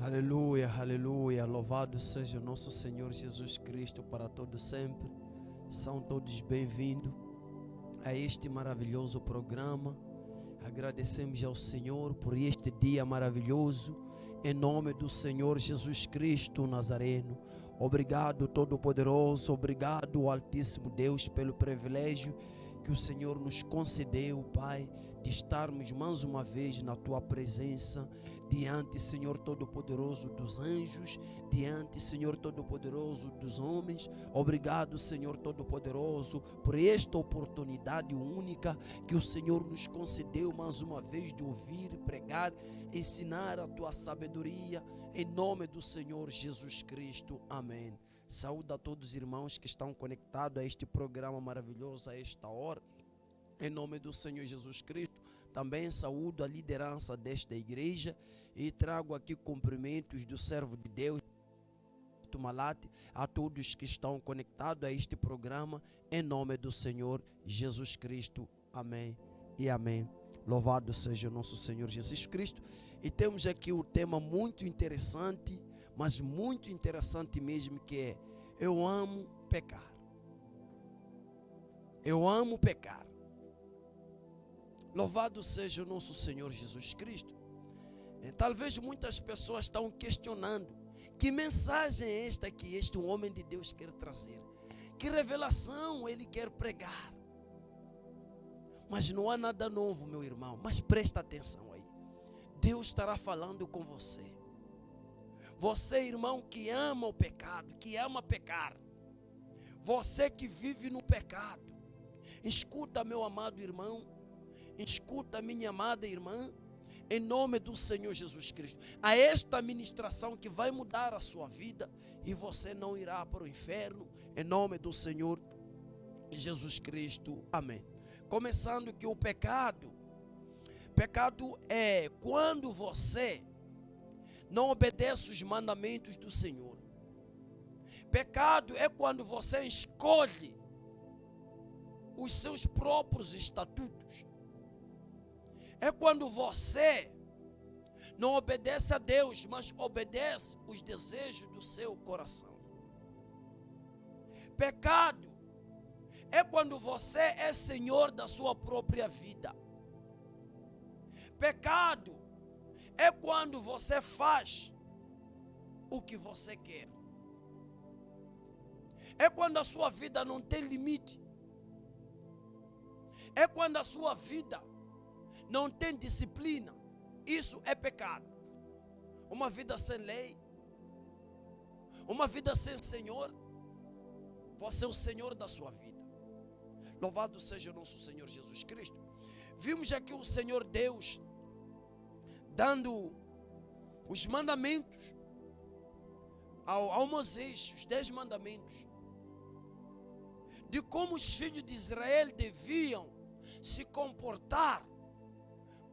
Aleluia, aleluia, louvado seja o nosso Senhor Jesus Cristo para todo sempre. São todos bem-vindos a este maravilhoso programa. Agradecemos ao Senhor por este dia maravilhoso, em nome do Senhor Jesus Cristo Nazareno. Obrigado, Todo-Poderoso, obrigado, Altíssimo Deus, pelo privilégio que o Senhor nos concedeu, Pai, de estarmos mais uma vez na Tua presença, diante, Senhor Todo-Poderoso, dos anjos, diante, Senhor Todo-Poderoso, dos homens. Obrigado, Senhor Todo-Poderoso, por esta oportunidade única que o Senhor nos concedeu mais uma vez de ouvir, pregar, ensinar a Tua sabedoria, em nome do Senhor Jesus Cristo. Amém. Saúde a todos os irmãos que estão conectados a este programa maravilhoso a esta hora. Em nome do Senhor Jesus Cristo, também saúdo a liderança desta igreja e trago aqui cumprimentos do servo de Deus, Malate, a todos que estão conectados a este programa, em nome do Senhor Jesus Cristo. Amém e amém. Louvado seja o nosso Senhor Jesus Cristo. E temos aqui um tema muito interessante, mas muito interessante mesmo, que é: eu amo pecar. Eu amo pecar. Louvado seja o nosso Senhor Jesus Cristo. Talvez muitas pessoas estão questionando: que mensagem é esta que este homem de Deus quer trazer? Que revelação ele quer pregar? Mas não há nada novo, meu irmão. Mas presta atenção aí. Deus estará falando com você. Você, irmão, que ama o pecado, que ama pecar. Você que vive no pecado. Escuta, meu amado irmão. Escuta, minha amada irmã. Em nome do Senhor Jesus Cristo. A esta ministração que vai mudar a sua vida. E você não irá para o inferno. Em nome do Senhor Jesus Cristo. Amém. Começando que o pecado é quando você não obedece os mandamentos do Senhor. Pecado é quando você escolhe os seus próprios estatutos. É quando você não obedece a Deus, mas obedece os desejos do seu coração. Pecado é quando você é senhor da sua própria vida. Pecado é quando você faz o que você quer. É quando a sua vida não tem limite. É quando a sua vida não tem disciplina. Isso é pecado. Uma vida sem lei, uma vida sem Senhor. Você é o Senhor da sua vida. Louvado seja o nosso Senhor Jesus Cristo. Vimos aqui o Senhor Deus dando os mandamentos ao Moisés, os 10 mandamentos, de como os filhos de Israel deviam se comportar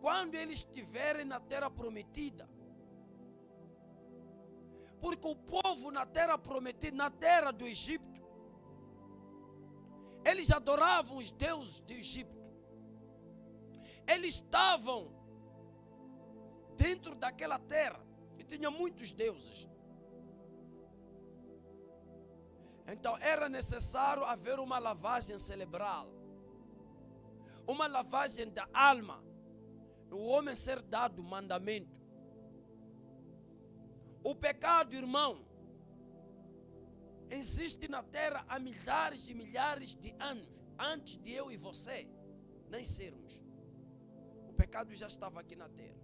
quando eles estiverem na terra prometida. Porque o povo na terra prometida, na terra do Egito, eles adoravam os deuses do Egito. Eles estavam dentro daquela terra e tinha muitos deuses. Então era necessário haver uma lavagem cerebral, uma lavagem da alma, o homem ser dado mandamento. O pecado, irmão, existe na terra há milhares e milhares de anos, antes de eu e você nascermos. O pecado já estava aqui na terra.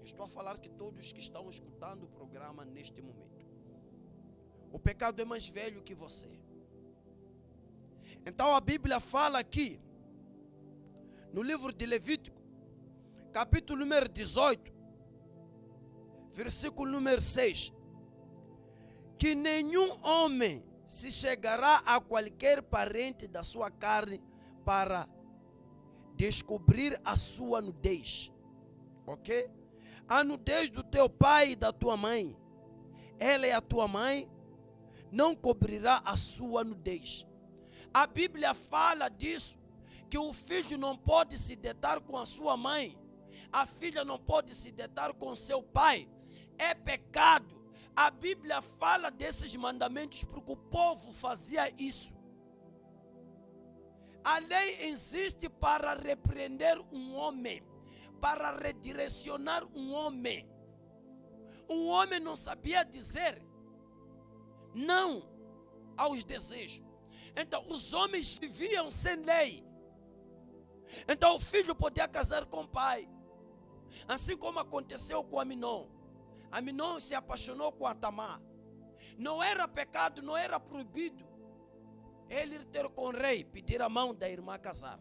Estou a falar que todos que estão escutando o programa neste momento. O pecado é mais velho que você. Então a Bíblia fala aqui, no livro de Levítico, capítulo número 18, versículo número 6, que nenhum homem se chegará a qualquer parente da sua carne para descobrir a sua nudez. Ok? A nudez do teu pai e da tua mãe. Ela é a tua mãe, não cobrirá a sua nudez. A Bíblia fala disso, que o filho não pode se deitar com a sua mãe, a filha não pode se deitar com seu pai, é pecado. A Bíblia fala desses mandamentos porque o povo fazia isso. A lei existe para repreender um homem, para redirecionar um homem. Um homem não sabia dizer não aos desejos. Então os homens viviam sem lei. Então o filho podia casar com o pai. Assim como aconteceu com Aminon. Aminon se apaixonou com a Tamar. Não era pecado, não era proibido ele ir ter com o rei, pedir a mão da irmã casar.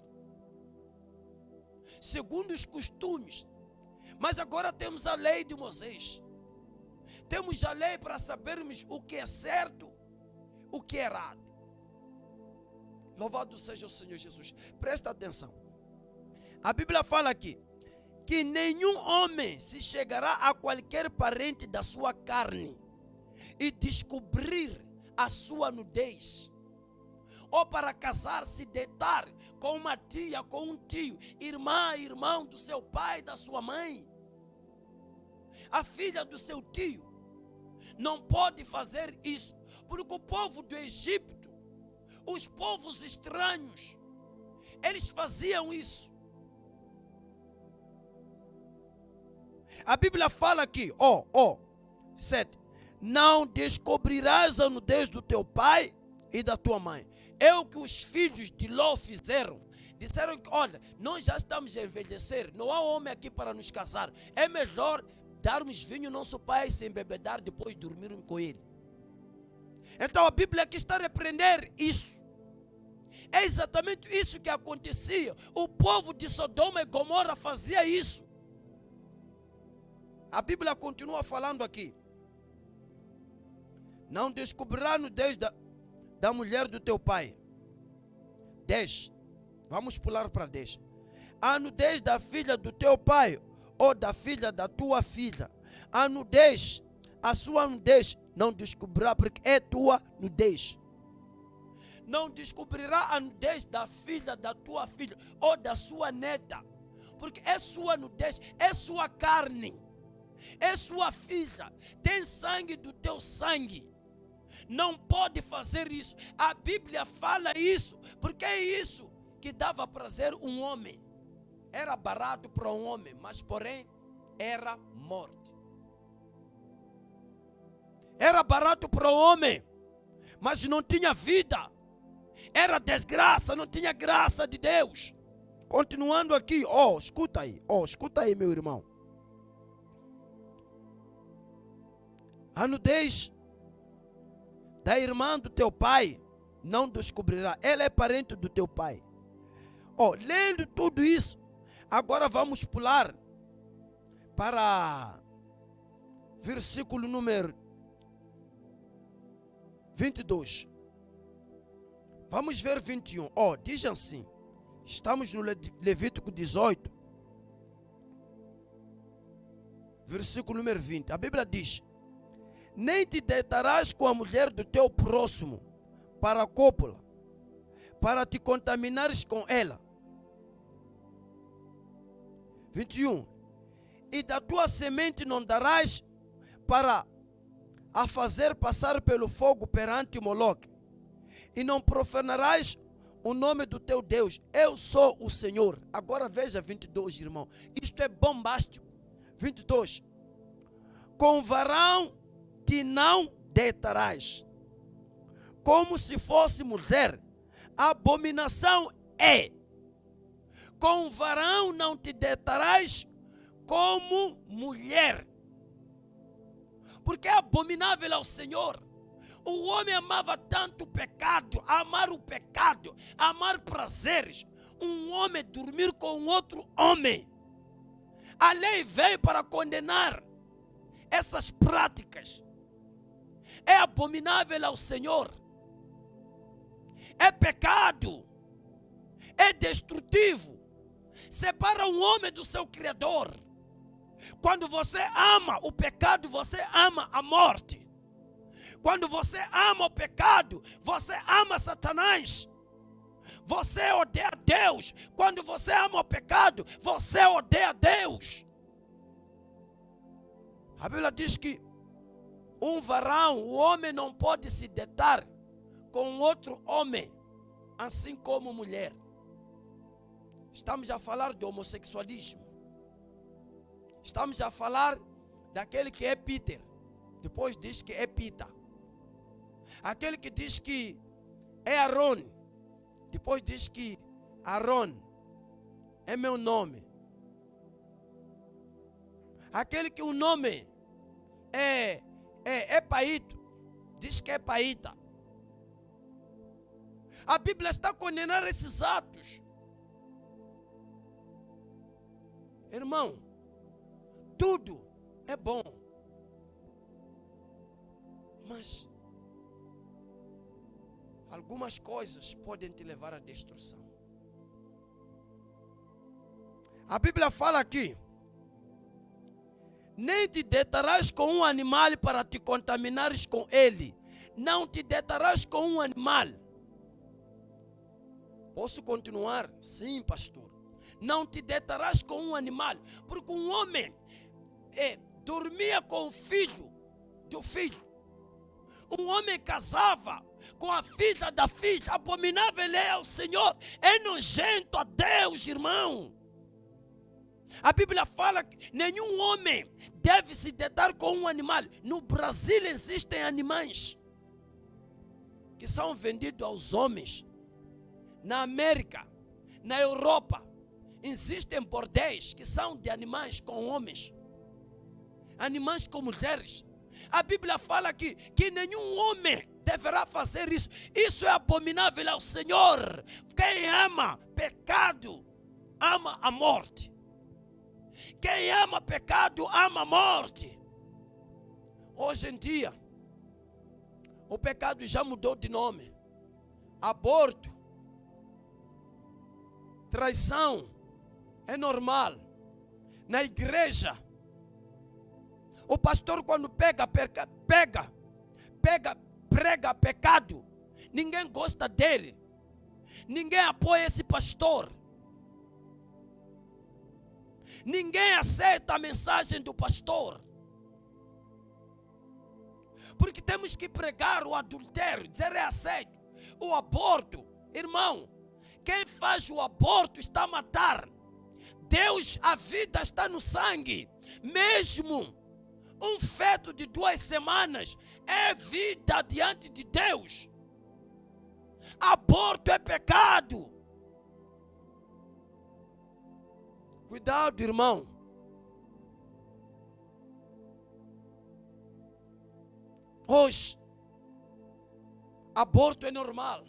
Segundo os costumes. Mas agora temos a lei de Moisés. Temos a lei para sabermos o que é certo, o que é errado. Louvado seja o Senhor Jesus. Presta atenção. A Bíblia fala aqui que nenhum homem se chegará a qualquer parente da sua carne e descobrir a sua nudez, ou para casar-se, deitar com uma tia, com um tio, irmã, irmão do seu pai, da sua mãe, a filha do seu tio. Não pode fazer isso, porque o povo do Egito, os povos estranhos, eles faziam isso. A Bíblia fala aqui, 7. Não descobrirás a nudez do teu pai e da tua mãe. É o que os filhos de Ló fizeram. Disseram que, olha, nós já estamos a envelhecer, não há homem aqui para nos casar. É melhor darmos vinho ao nosso pai sem embebedar, depois dormirmos com ele. Então a Bíblia aqui está a repreender isso. É exatamente isso que acontecia. O povo de Sodoma e Gomorra fazia isso. A Bíblia continua falando aqui. Não descobrirá a nudez da mulher do teu pai. 10. Vamos pular para 10. A nudez da filha do teu pai ou da filha da tua filha. A nudez, a sua nudez não descobrirá, porque é tua nudez. Não descobrirá a nudez da filha da tua filha ou da sua neta, porque é sua nudez, é sua carne, é sua filha, tem sangue do teu sangue. Não pode fazer isso. A Bíblia fala isso, porque é isso que dava prazer um homem. Era barato para um homem, mas porém era morte. Era barato para o homem, mas não tinha vida. Era desgraça, não tinha graça de Deus. Continuando aqui, escuta aí, meu irmão. A nudez da irmã do teu pai não descobrirá. Ela é parente do teu pai. Lendo tudo isso, agora vamos pular para versículo número 22. Vamos ver 21. Diz assim. Estamos no Levítico 18. Versículo número 20. A Bíblia diz: nem te deitarás com a mulher do teu próximo para a cópula, para te contaminares com ela. 21. E da tua semente não darás para a fazer passar pelo fogo perante Moloque, e não profanarás o nome do teu Deus. Eu sou o Senhor. Agora veja 22, irmão. Isto é bombástico. 22. Com varão te não deitarás, como se fosse mulher. Abominação é. Com varão não te deitarás como mulher, porque é abominável ao Senhor. O homem amava tanto o pecado, amar o pecado, amar prazeres. Um homem dormir com outro homem. A lei veio para condenar essas práticas. É abominável ao Senhor. É pecado. É destrutivo. Separa um homem do seu Criador. Quando você ama o pecado, você ama a morte. Quando você ama o pecado, você ama Satanás. Você odeia Deus. Quando você ama o pecado, você odeia Deus. A Bíblia diz que um varão, o homem não pode se deitar com outro homem, assim como mulher. Estamos a falar de homossexualismo. Estamos a falar daquele que é Peter, depois diz que é Pita. Aquele que diz que é Aaron, depois diz que Aaron é meu nome. Aquele que o nome é Paito, diz que é Paíta. A Bíblia está condenando esses atos. Irmão, tudo é bom, mas algumas coisas podem te levar à destruição. A Bíblia fala aqui: nem te deitarás com um animal para te contaminares com ele. Não te deitarás com um animal. Posso continuar? Sim, pastor. Não te deitarás com um animal, porque um homem dormia com o filho do filho. Um homem casava com a filha da filha. Abominável é ao Senhor, é nojento a Deus, irmão. A Bíblia fala que nenhum homem deve se deitar com um animal. No Brasil existem animais que são vendidos aos homens. Na América, na Europa, existem bordéis que são de animais com homens, animais com mulheres. A Bíblia fala que nenhum homem deverá fazer isso. Isso é abominável ao Senhor. Quem ama pecado, ama a morte. Quem ama pecado, ama a morte. Hoje em dia, o pecado já mudou de nome. Aborto, traição, é normal. Na igreja, o pastor quando prega pecado, ninguém gosta dele. Ninguém apoia esse pastor. Ninguém aceita a mensagem do pastor. Porque temos que pregar o adultério, dizer é aceito. O aborto, irmão, quem faz o aborto está a matar. Deus, a vida está no sangue. Mesmo um feto de 2 semanas é vida diante de Deus. Aborto é pecado. Cuidado, irmão. Hoje, aborto é normal.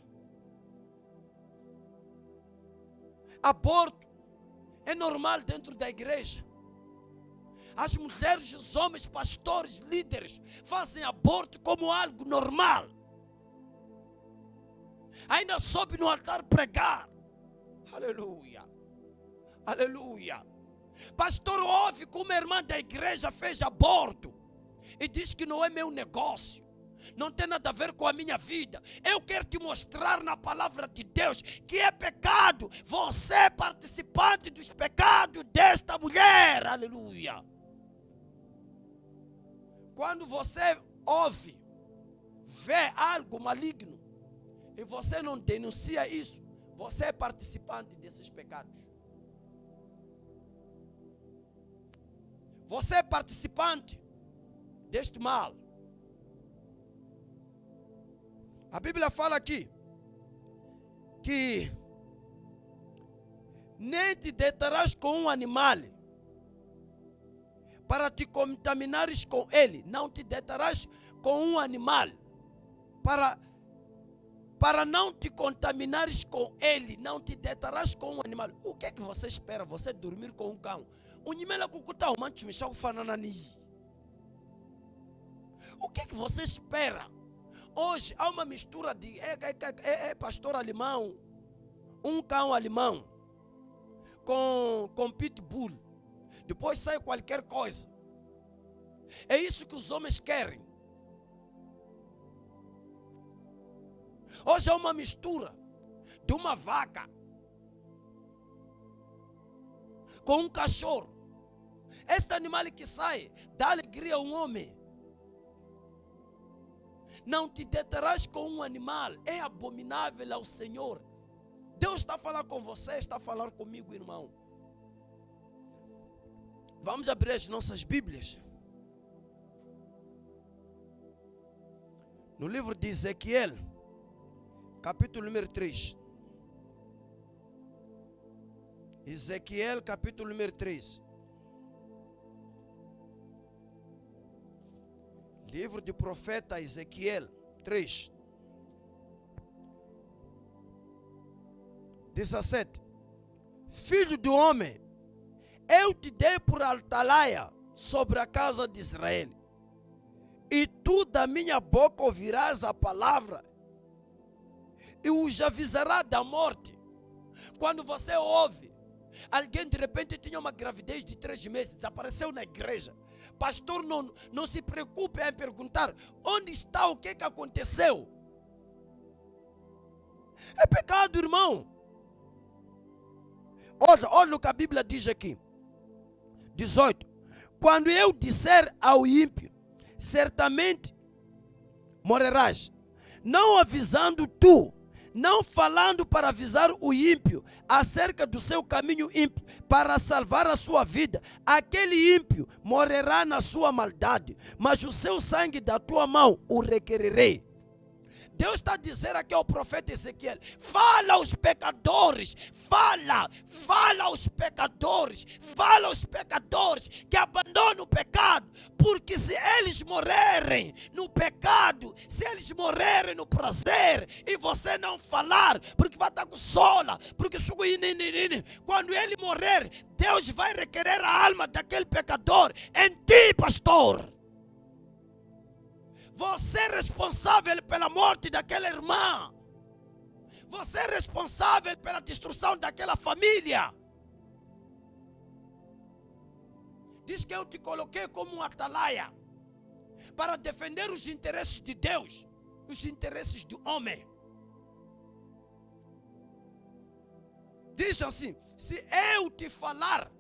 Aborto é normal dentro da igreja. As mulheres, os homens, pastores, líderes fazem aborto como algo normal. Ainda sobe no altar pregar. Aleluia. Aleluia. Pastor, ouve como uma irmã da igreja fez aborto e diz que não é meu negócio, não tem nada a ver com a minha vida. Eu quero te mostrar na palavra de Deus que é pecado. Você é participante dos pecados desta mulher. Aleluia. Quando você ouve, vê algo maligno e você não denuncia isso, você é participante desses pecados. Você é participante deste mal. A Bíblia fala aqui que nem te deitarás com um animal para te contaminares com ele. Não te deitarás com um animal para não te contaminares com ele. Não te deitarás com um animal. O que é que você espera? Você dormir com um cão? O que é que você espera? Hoje há uma mistura de pastor alemão, um cão alemão com pitbull. Depois sai qualquer coisa. É isso que os homens querem. Hoje há uma mistura de uma vaca com um cachorro. Este animal que sai dá alegria a um homem. Não te deterás com um animal, é abominável ao Senhor. Deus está a falar com você, está a falar comigo, irmão. Vamos abrir as nossas Bíblias. No livro de Ezequiel, capítulo número 3. Ezequiel, capítulo número 3. Livro do profeta Ezequiel 3. 17. Filho do homem, eu te dei por atalaia sobre a casa de Israel, e tu da minha boca ouvirás a palavra, e os avisará da morte. Quando você ouve, alguém de repente tinha uma gravidez de 3 meses, desapareceu na igreja. Pastor, não se preocupe em perguntar onde está, o que aconteceu. É pecado, irmão. Olha o que a Bíblia diz aqui. 18. Quando eu disser ao ímpio, certamente morrerás, não avisando tu, não falando para avisar o ímpio acerca do seu caminho ímpio, para salvar a sua vida, aquele ímpio morrerá na sua maldade, mas o seu sangue da tua mão o requererei. Deus está a dizer aqui ao profeta Ezequiel: fala aos pecadores, fala aos pecadores, fala aos pecadores que abandonam o pecado, porque se eles morrerem no pecado, se eles morrerem no prazer, e você não falar, porque vai estar com sola, porque quando ele morrer, Deus vai requerer a alma daquele pecador em ti, pastor. Você é responsável pela morte daquela irmã. Você é responsável pela destruição daquela família. Diz que eu te coloquei como um atalaia para defender os interesses de Deus, os interesses do homem. Diz assim: se eu te falar,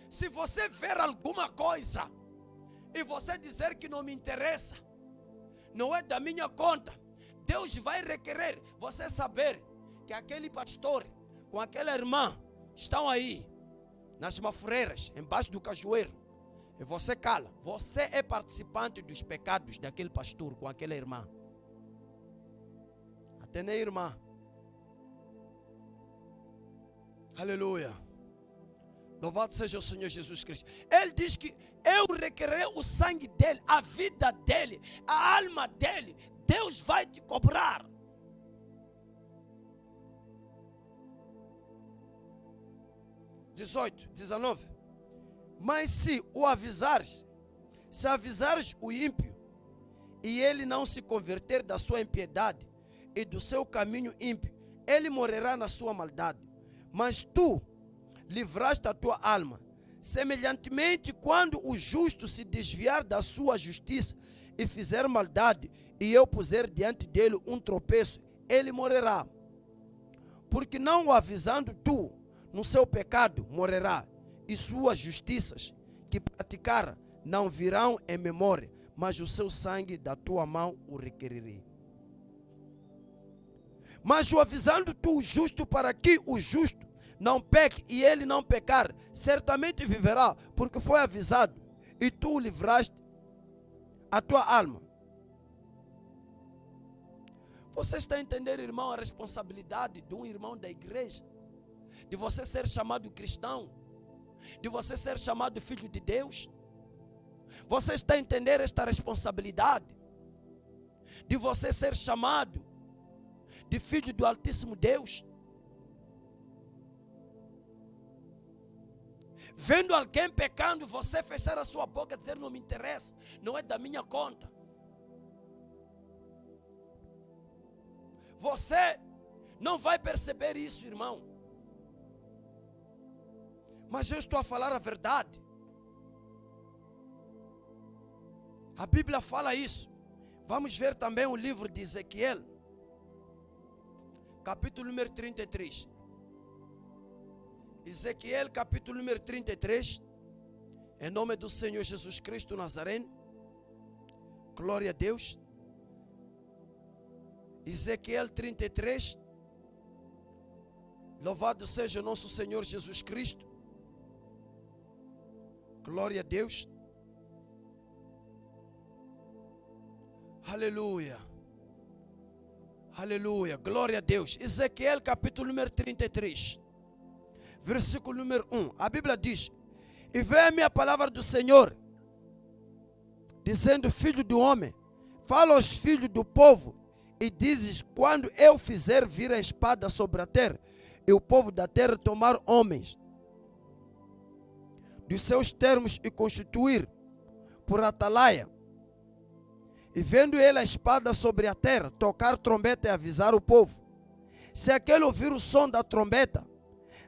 se você ver alguma coisa e você dizer que não me interessa, não é da minha conta, Deus vai requerer você saber que aquele pastor com aquela irmã estão aí nas mafureiras, embaixo do cajueiro, e você cala. Você é participante dos pecados daquele pastor com aquela irmã. Até nem irmã. Aleluia. Louvado seja o Senhor Jesus Cristo. Ele diz que eu requererei o sangue dele, a vida dele, a alma dele. Deus vai te cobrar. (18, 19) Mas se o avisares, se avisares o ímpio, e ele não se converter da sua impiedade e do seu caminho ímpio, ele morrerá na sua maldade. Mas tu livraste a tua alma. Semelhantemente, quando o justo se desviar da sua justiça e fizer maldade, e eu puser diante dele um tropeço, ele morrerá. Porque não o avisando tu, no seu pecado morrerá, e suas justiças que praticar não virão em memória, mas o seu sangue da tua mão o requererei. Mas o avisando tu o justo, para que o justo não peque e ele não pecar, certamente viverá, porque foi avisado, e tu livraste a tua alma. Você está a entender, irmão, a responsabilidade de um irmão da igreja, de você ser chamado cristão, de você ser chamado filho de Deus? Você está a entender esta responsabilidade de você ser chamado de filho do Altíssimo Deus? Vendo alguém pecando, você fechar a sua boca e dizer: não me interessa, não é da minha conta. Você não vai perceber isso, irmão. Mas eu estou a falar a verdade. A Bíblia fala isso. Vamos ver também o livro de Ezequiel, capítulo número 33. Ezequiel, capítulo número 33, Em nome do Senhor Jesus Cristo Nazareno. Glória a Deus. Ezequiel 33. Louvado seja o nosso Senhor Jesus Cristo. Glória a Deus. Aleluia. Aleluia. Glória a Deus. Ezequiel capítulo número 33. Versículo número 1. A Bíblia diz: e veio a minha palavra do Senhor, dizendo: filho do homem, fala aos filhos do povo e dizes: quando eu fizer vir a espada sobre a terra, e o povo da terra tomar homens dos seus termos e constituir por atalaia, e vendo ele a espada sobre a terra, tocar trombeta e avisar o povo. Se aquele ouvir o som da trombeta,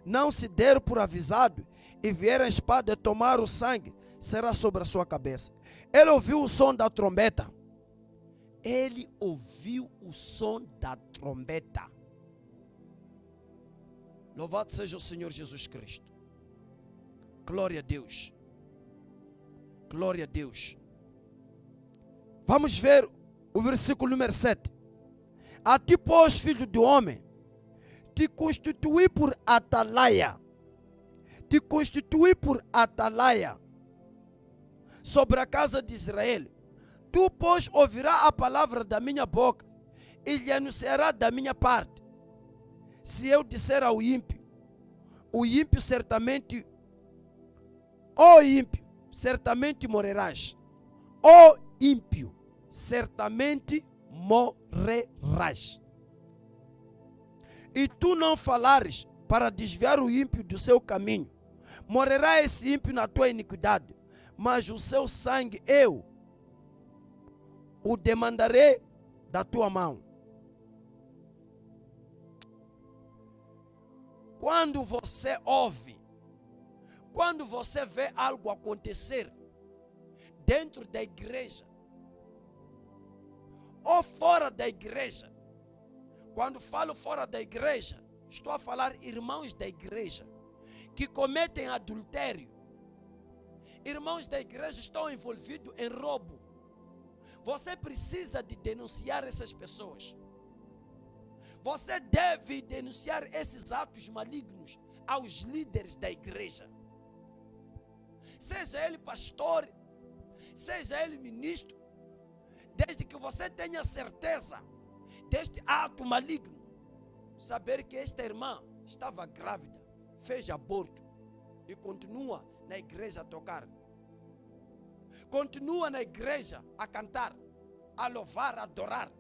não se der por avisado, e vier a espada e tomar o sangue, será sobre a sua cabeça. Ele ouviu o som da trombeta. Ele ouviu o som da trombeta. Louvado seja o Senhor Jesus Cristo. Glória a Deus. Glória a Deus. Vamos ver o versículo número 7. A ti, pois, filho do homem, te constituí por atalaia. Te constituí por atalaia sobre a casa de Israel. Tu, pois, ouvirás a palavra da minha boca e lhe anunciará da minha parte. Se eu disser ao ímpio, o ímpio certamente, ó ímpio, certamente morrerás. Ó ímpio, certamente morrerás. E tu não falares para desviar o ímpio do seu caminho, morrerá esse ímpio na tua iniquidade, mas o seu sangue eu o demandarei da tua mão. Quando você ouve, quando você vê algo acontecer dentro da igreja ou fora da igreja, quando falo fora da igreja, estou a falar irmãos da igreja que cometem adultério, irmãos da igreja estão envolvidos em roubo. Você precisa de denunciar essas pessoas. Você deve denunciar esses atos malignos aos líderes da igreja. Seja ele pastor, seja ele ministro, desde que você tenha certeza deste ato maligno, saber que esta irmã estava grávida, fez aborto e continua na igreja a tocar. Continua na igreja a cantar, a louvar, a adorar.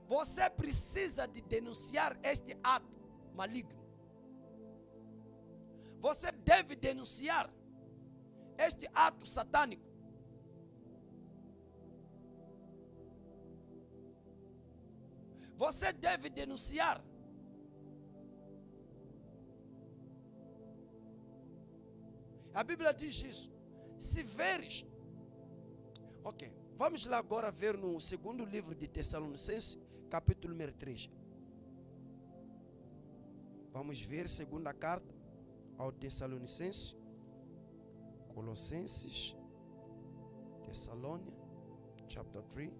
Você precisa de denunciar este ato maligno. Você deve denunciar este ato satânico. Você deve denunciar. A Bíblia diz isso. Se veres. Ok, vamos lá agora ver no segundo livro de Tessalonicenses, capítulo número 3. Vamos ver segunda carta ao Tessalonicenses, Colossenses, Tessalônia, chapter 3.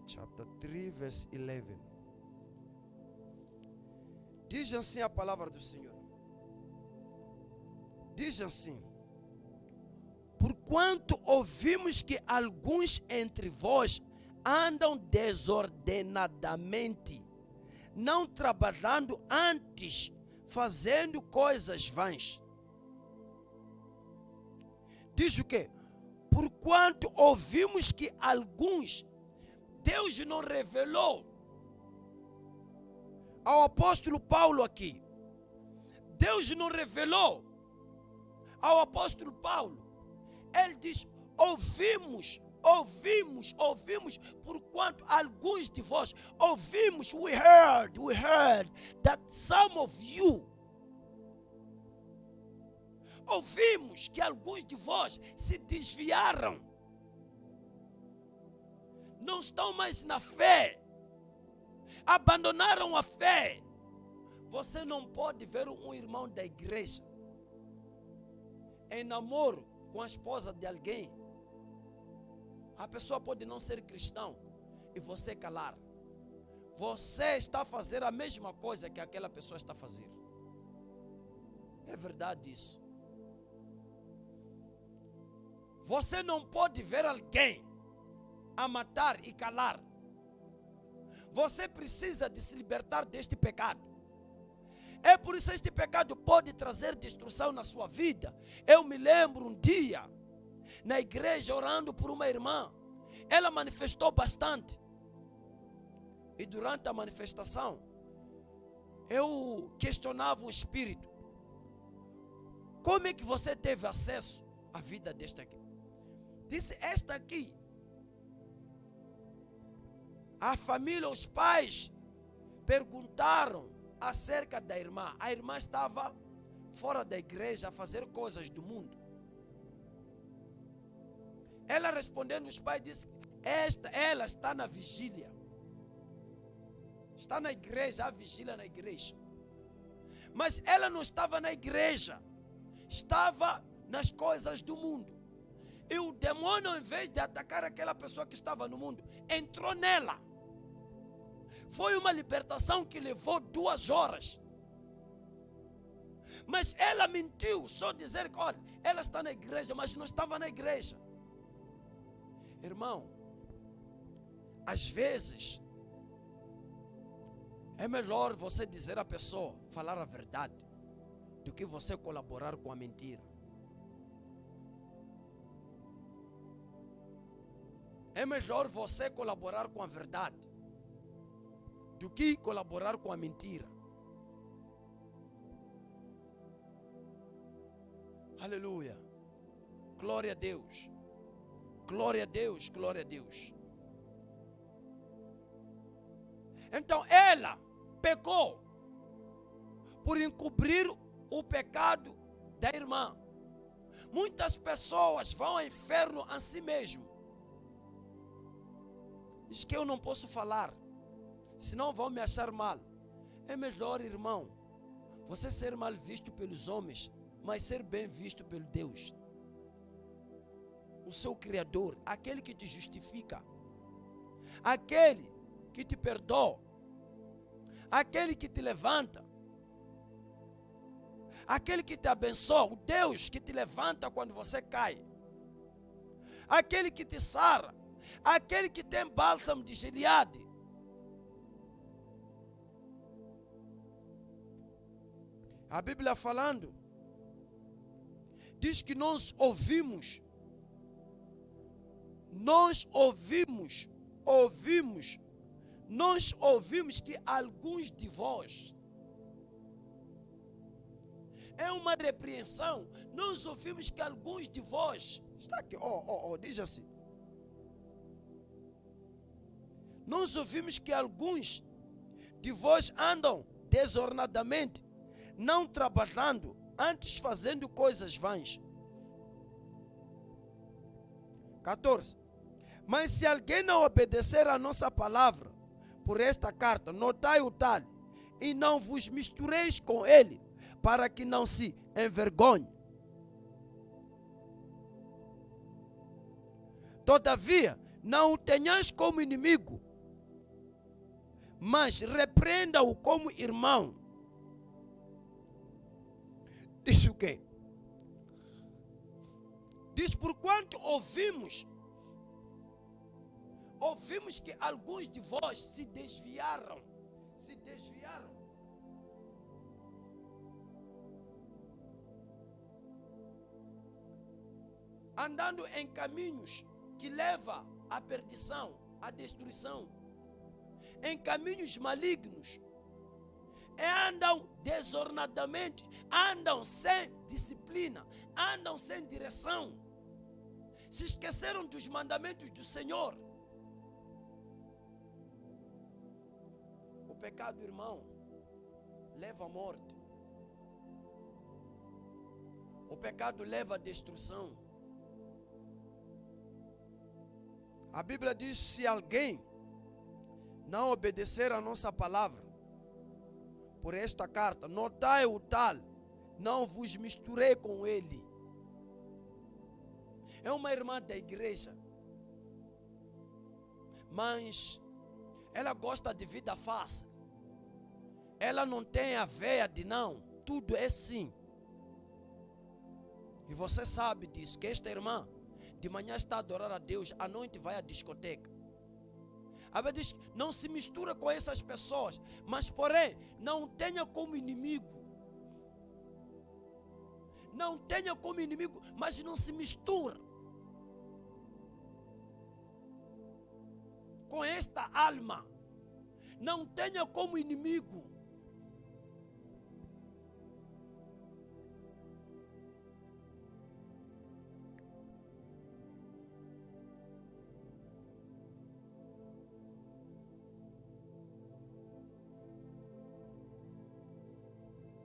Chapter 3, verse 11. Diz assim a palavra do Senhor. Diz assim: porquanto ouvimos que alguns entre vós andam desordenadamente, não trabalhando, antes fazendo coisas vãs. Diz o quê? Porquanto ouvimos que alguns, Deus não revelou ao apóstolo Paulo aqui. Deus não revelou ao apóstolo Paulo. Ele diz: ouvimos, porquanto alguns de vós ouvimos, we heard that some of you, ouvimos que alguns de vós se desviaram, não estão mais na fé, abandonaram a fé. Você não pode ver um irmão da igreja em namoro com a esposa de alguém. A pessoa pode não ser cristão e você calar. Você está a fazer a mesma coisa que aquela pessoa está a fazer. É verdade isso. Você não pode ver alguém a matar e calar. Você precisa de se libertar deste pecado. É por isso que este pecado pode trazer destruição na sua vida. Eu me lembro um dia, na igreja, orando por uma irmã. Ela manifestou bastante. E durante a manifestação, eu questionava o espírito. Como é que você teve acesso à vida desta aqui? Disse, esta aqui, a família, os pais, perguntaram acerca da irmã. A irmã estava fora da igreja a fazer coisas do mundo. Ela respondendo, os pais disse, ela está na vigília. Está na igreja, a vigília na igreja. Mas ela não estava na igreja. Estava nas coisas do mundo. E o demônio, em vez de atacar aquela pessoa que estava no mundo, entrou nela. Foi uma libertação que levou 2 horas. Mas ela mentiu, só dizer que, olha, ela está na igreja, mas não estava na igreja. Irmão, às vezes, é melhor você dizer à pessoa, falar a verdade, do que você colaborar com a mentira. É melhor você colaborar com a verdade do que colaborar com a mentira. Aleluia. Glória a Deus. Glória a Deus, glória a Deus. Então ela pecou por encobrir o pecado da irmã. Muitas pessoas vão ao inferno a si mesmo. Diz que eu não posso falar, senão vão me achar mal. É melhor, irmão, você ser mal visto pelos homens, mas ser bem visto pelo Deus, o seu Criador, aquele que te justifica, aquele que te perdoa, aquele que te levanta, aquele que te abençoa, o Deus que te levanta quando você cai, aquele que te sara, aquele que tem bálsamo de Gileade. A Bíblia falando, diz que nós ouvimos que alguns de vós, é uma repreensão, nós ouvimos que alguns de vós, está aqui, diz assim, nós ouvimos que alguns de vós andam desornadamente, não trabalhando, antes fazendo coisas vãs. 14. Mas se alguém não obedecer a nossa palavra, por esta carta, notai o tal, e não vos mistureis com ele, para que não se envergonhe. Todavia, não o tenhais como inimigo, mas repreenda-o como irmão. Diz o quê? Diz, porquanto ouvimos que alguns de vós se desviaram, andando em caminhos que levam à perdição, à destruição, em caminhos malignos, e andam desornadamente, andam sem disciplina, andam sem direção, se esqueceram dos mandamentos do Senhor. O pecado, irmão, leva à morte. O pecado leva à destruição. A Bíblia diz, se alguém não obedecer a nossa palavra, por esta carta, notai o tal, não vos misturei com ele. É uma irmã da igreja, mas ela gosta de vida fácil. Ela não tem a veia de não, tudo é sim. E você sabe disso, que esta irmã de manhã está a adorar a Deus, à noite vai à discoteca. A Bíblia diz, não se mistura com essas pessoas, mas porém, não tenha como inimigo. Não tenha como inimigo, mas não se mistura com esta alma. Não tenha como inimigo.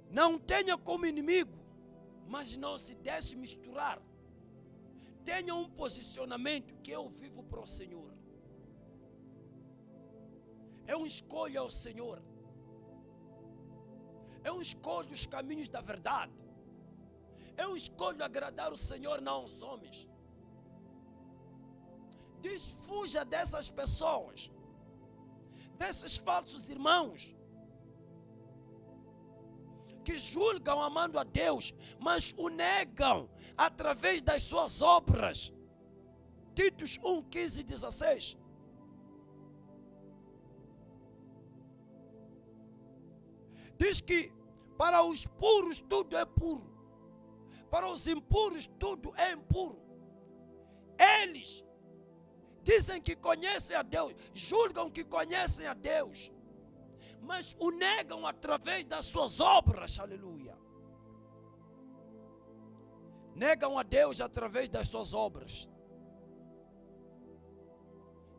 Não tenha como inimigo, mas não se deixe misturar. Tenha um posicionamento que eu vivo para o Senhor. Eu escolho ao Senhor. Eu escolho os caminhos da verdade. Eu escolho agradar o Senhor, não aos homens. Desfuja dessas pessoas, desses falsos irmãos, que julgam amando a Deus, mas o negam através das suas obras. Titos 1, 15 e 16. Diz que para os puros tudo é puro, para os impuros tudo é impuro. Eles dizem que conhecem a Deus, julgam que conhecem a Deus, mas o negam através das suas obras, aleluia. Negam a Deus através das suas obras.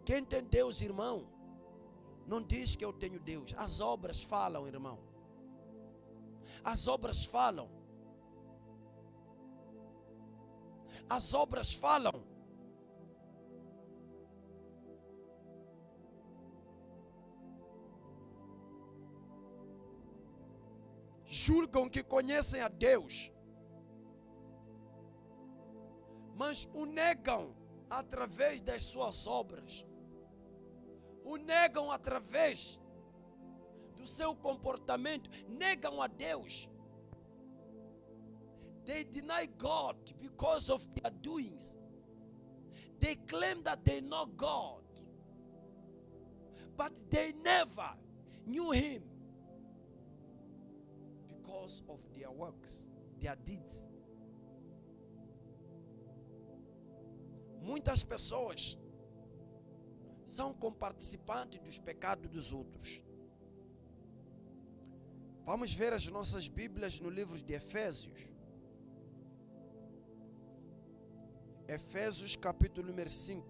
Quem tem Deus, irmão, não diz que eu tenho Deus. As obras falam, irmão. As obras falam. As obras falam. Julgam que conhecem a Deus, mas o negam através das suas obras. O negam através do seu comportamento. Negam a Deus. They deny God because of their doings. They claim that they know God, but they never knew Him because of their works, their deeds. Muitas pessoas são comparticipantes dos pecados dos outros. Vamos ver as nossas Bíblias no livro de Efésios. Efésios capítulo número 5.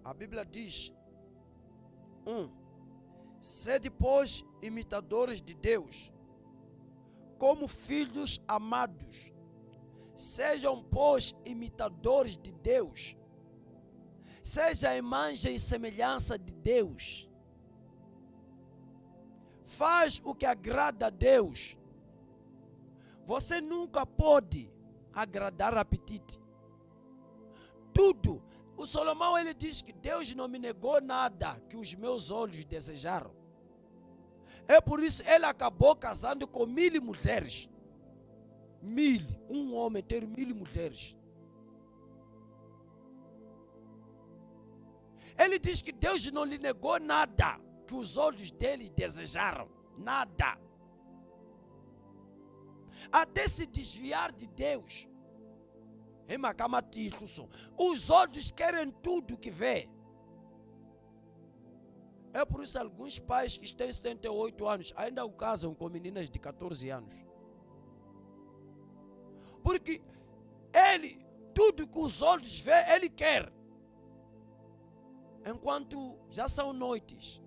A Bíblia diz: 1. Sede, pois, imitadores de Deus, como filhos amados. Sejam, pois, imitadores de Deus. Seja a imagem e semelhança de Deus. Faz o que agrada a Deus. Você nunca pode agradar apetite. Tudo. O Salomão, ele diz que Deus não me negou nada que os meus olhos desejaram. É por isso ele acabou casando com 1000 mulheres. 1000. Um homem ter 1000 mulheres. Ele diz que Deus não lhe negou nada que os olhos dele desejaram. Nada. Até se desviar de Deus. Os olhos querem tudo que vê. É por isso que alguns pais que têm 78 anos ainda o casam com meninas de 14 anos. Porque ele, tudo que os olhos vê, ele quer. Enquanto já são noites.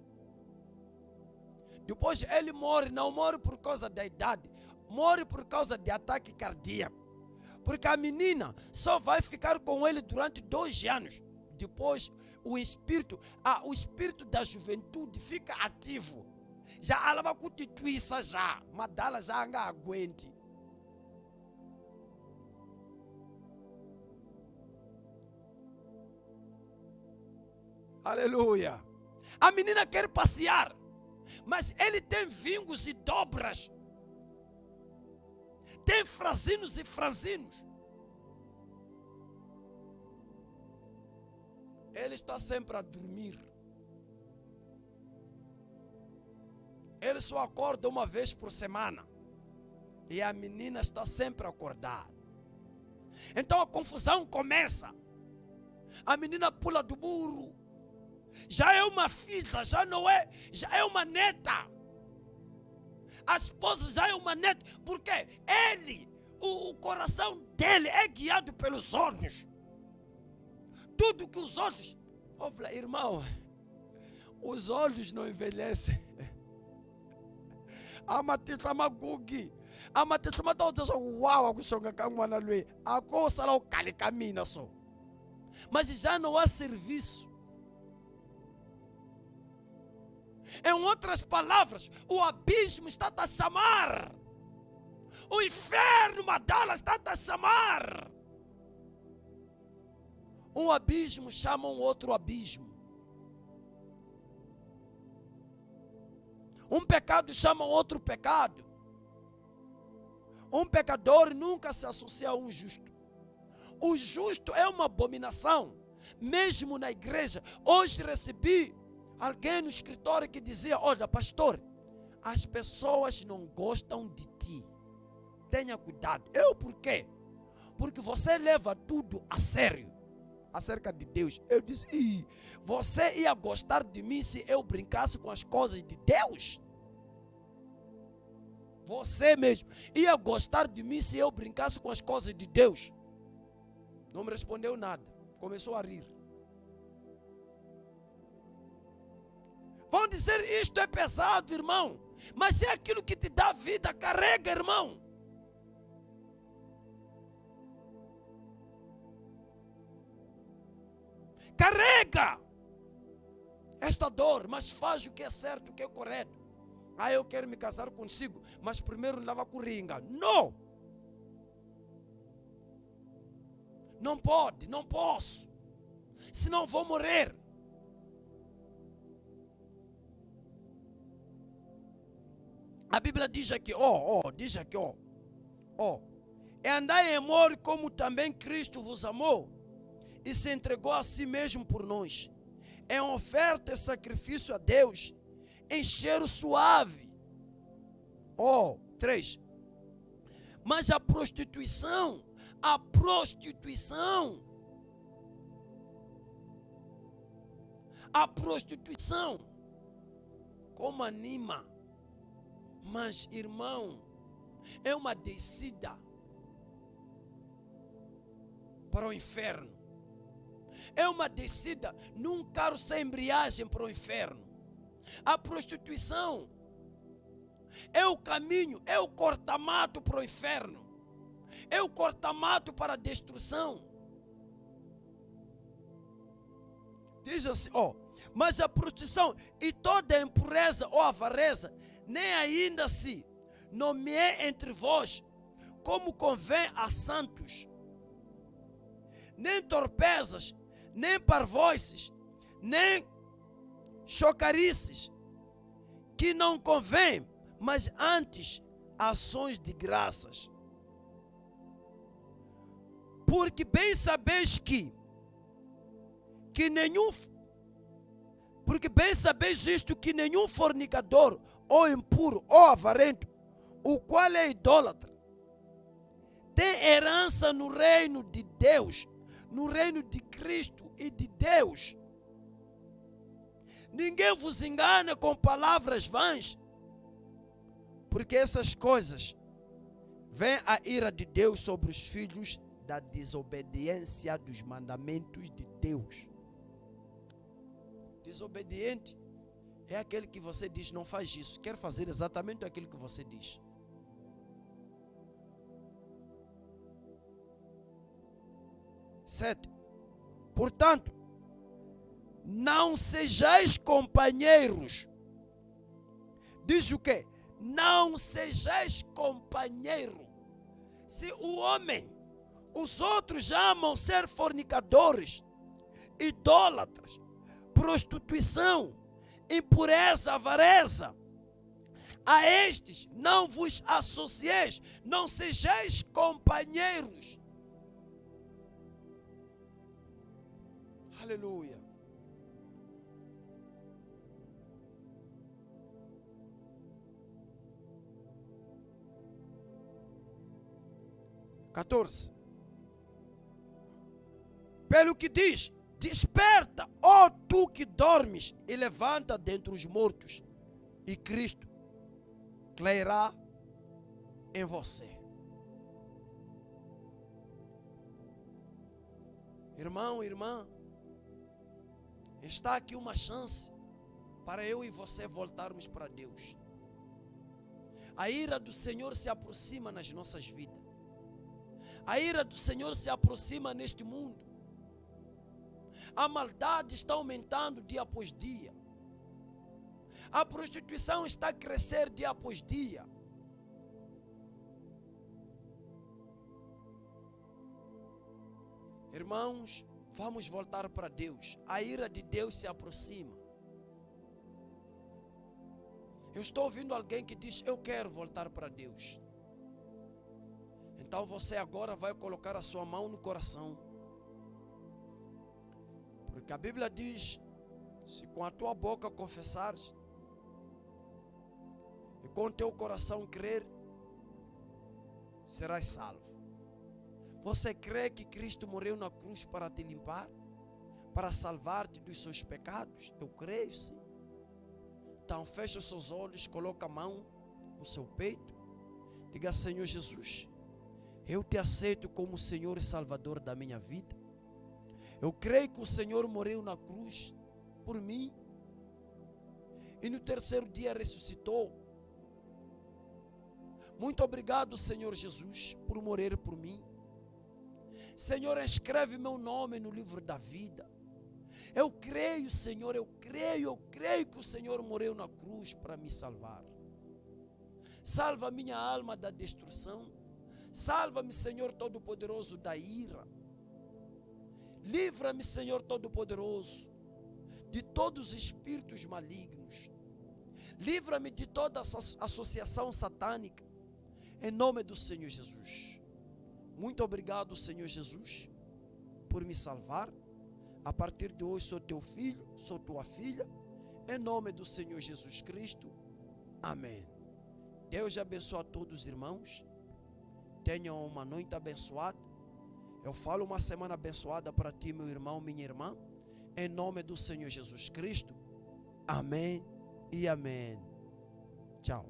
Depois ele morre, não morre por causa da idade, morre por causa de ataque cardíaco. Porque a menina só vai ficar com ele durante 2 anos. Depois o espírito da juventude fica ativo. Já ela vai constituir isso já, mas ela já não aguente. Aleluia. A menina quer passear, mas ele tem vingos e dobras. Tem franzinos e franzinos. Ele está sempre a dormir. Ele só acorda uma vez por semana. E a menina está sempre acordada. Então a confusão começa. A menina pula do muro. Já é uma filha, já não é, já é uma neta. A esposa já é uma neta. Porque ele, o coração dele é guiado pelos olhos. Tudo que os olhos... Irmão, os olhos não envelhecem. A matita magugi. A matita matota só uau, a kusonga kangwana lui. A coisa lá o calicamina só. Mas já não há serviço. Em outras palavras, o abismo está a chamar. O inferno, Madala, está a chamar. Um abismo chama um outro abismo. Um pecado chama outro pecado. Um pecador nunca se associa a um justo. O justo é uma abominação. Mesmo na igreja. Hoje recebi alguém no escritório que dizia: olha, pastor, as pessoas não gostam de ti. Tenha cuidado. Por quê? Porque você leva tudo a sério. Acerca de Deus. Eu disse: você ia gostar de mim se eu brincasse com as coisas de Deus? Você mesmo ia gostar de mim se eu brincasse com as coisas de Deus? Não me respondeu nada. Começou a rir. Vão dizer: isto é pesado, irmão. Mas é aquilo que te dá vida. Carrega, irmão. Carrega esta dor, mas faz o que é certo, o que é correto. Eu quero me casar consigo, mas primeiro lava a coringa. Não! Não pode, não posso. Senão vou morrer. A Bíblia diz aqui, diz aqui, e andai em amor como também Cristo vos amou e se entregou a si mesmo por nós, em oferta e sacrifício a Deus, em cheiro suave. 3. Mas a prostituição, como anima. Mas, irmão, é uma descida para o inferno. É uma descida num carro sem embreagem para o inferno. A prostituição é o caminho, é o corta-mato para o inferno. É o corta-mato para a destruição. Diz assim, mas a prostituição e toda a impureza ou avareza, nem ainda se nomeie entre vós, como convém a santos. Nem torpezas, nem parvoices, nem chocarices, que não convém, mas antes ações de graças. Porque bem sabeis isto, que nenhum fornicador, ou impuro, ou avarento, o qual é idólatra, tem herança no reino de Deus, no reino de Cristo e de Deus. Ninguém vos engana com palavras vãs, porque essas coisas vem a ira de Deus sobre os filhos da desobediência dos mandamentos de Deus. Desobediente é aquele que você diz: não faz isso, quer fazer exatamente aquilo que você diz. Portanto, não sejais companheiros. Diz o quê? Não sejais companheiro. Se o homem, os outros amam ser fornicadores, idólatras, prostituição, impureza, avareza, a estes não vos associeis, não sejais companheiros. Aleluia. Pelo que diz, desperta, ó tu que dormes, e levanta dentre os mortos, e Cristo clareará em você. Irmão, irmã, está aqui uma chance para eu e você voltarmos para Deus. A ira do Senhor se aproxima nas nossas vidas. A ira do Senhor se aproxima neste mundo. A maldade está aumentando dia após dia. A prostituição está a crescer dia após dia. Irmãos, vamos voltar para Deus. A ira de Deus se aproxima. Eu estou ouvindo alguém que diz: eu quero voltar para Deus. Então você agora vai colocar a sua mão no coração. Porque a Bíblia diz: se com a tua boca confessares e com o teu coração crer, serás salvo. Você crê que Cristo morreu na cruz para te limpar, para salvar-te dos seus pecados? Eu creio, sim. Então feche os seus olhos, coloca a mão no seu peito, diga: Senhor Jesus, eu te aceito como Senhor e Salvador da minha vida. Eu creio que o Senhor morreu na cruz por mim e no terceiro dia ressuscitou. Muito obrigado, Senhor Jesus, por morrer por mim. Senhor, escreve meu nome no livro da vida. Eu creio, Senhor, eu creio que o Senhor morreu na cruz para me salvar. Salva minha alma da destruição. Salva-me, Senhor Todo-Poderoso, da ira. Livra-me, Senhor Todo-Poderoso, de todos os espíritos malignos. Livra-me de toda associação satânica, em nome do Senhor Jesus. Muito obrigado, Senhor Jesus, por me salvar. A partir de hoje sou teu filho, sou tua filha, em nome do Senhor Jesus Cristo. Amém. Deus abençoe a todos os irmãos. Tenham uma noite abençoada. Eu falo uma semana abençoada para ti, meu irmão, minha irmã, em nome do Senhor Jesus Cristo. Amém e amém. Tchau.